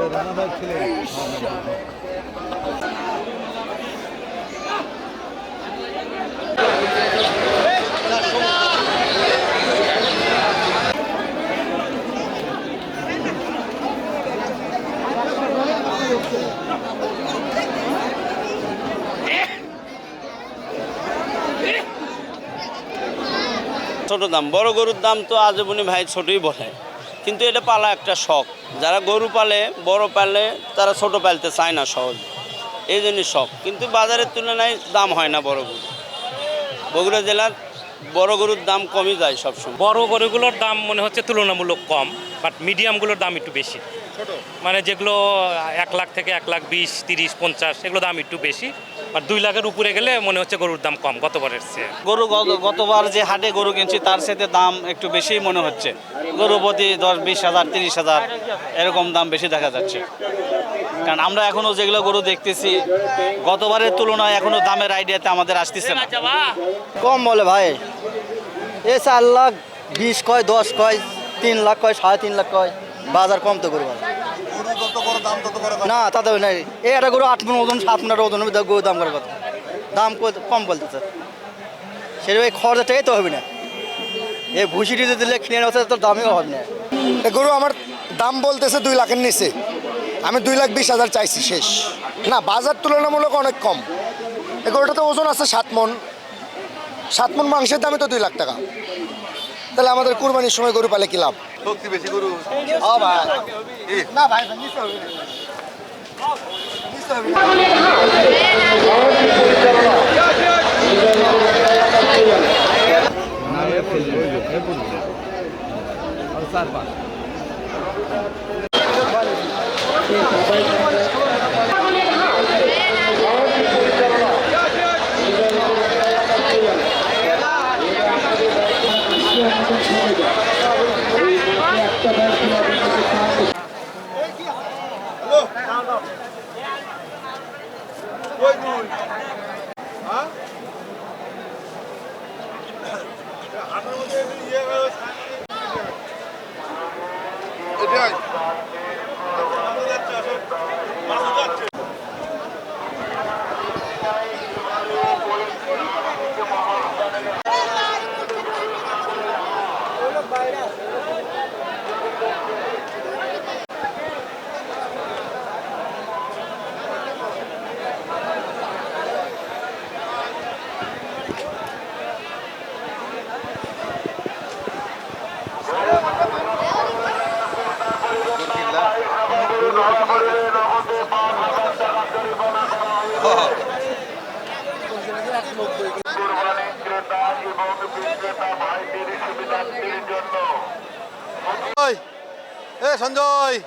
ছোট দাম, বড় গরুর দাম তো আজীবনী ভাই ছোটই বলে, কিন্তু এটা পালা একটা শখ। যারা গরু পালে, বড় পালে, তারা ছোট পালতে চায় না সহজ, এই জন্যই শখ। কিন্তু বাজারের তুলনায় দাম হয় না বড় গরু। বগুড়া জেলার বড় গরুর দাম কমই যায় সবসময়। বড় গরুগুলোর দাম মনে হচ্ছে তুলনামূলক কম, বাট মিডিয়ামগুলোর দাম একটু বেশি। মানে যেগুলো 1 লাখ থেকে 1 লাখ 20, 30, 50 এগুলো দাম একটু বেশি, আর 2 লাখের উপরে গেলে মনে হচ্ছে গরুর দাম কম গতবারের চেয়ে। গরু গতবার যে হাটে গরু কিনছি তার সাথে দাম একটু বেশি মনে হচ্ছে। গরু প্রতি 10-20 হাজার, 30 হাজার এরকম দাম বেশি দেখা যাচ্ছে। কারণ আমরা এখনও যেগুলো গরু দেখতেছি গতবারের তুলনায় এখনও দামের আইডিয়াতে আমাদের আসতেছে না। কম বলে ভাই, এ 4 লাখ 20 কয়, 10 কয়, 3 লাখ কয়, 3.5 লাখ কয়। বাজার কম তো গরু না, তাতে নাই। একটা গরু 8 মণ ওজন, 7 মণ ওজন গরুর দাম করে কত, দাম কম বলতেছে। সেটা ওই খরচাটাই তো হবে না, এই ভুসিটি যদি দিলে কিনে নেওয়া তো দামিও হবে না। গরু আমার দাম বলতেছে 2 লাখের নিচে, আমি 2,20,000 চাইছি শেষ। না, বাজার তুলনামূলক অনেক কম। এই গরুটাতে ওজন আছে 7 মণ, 7 মণ মাংসের দামই তো 2 লাখ টাকা। তাহলে আমাদের কুরবানির সময় গরু পালে কি লাভ? শক্তি বেশি গরু। না ভাই, সঞ্জয়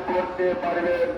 করতে পারবেন।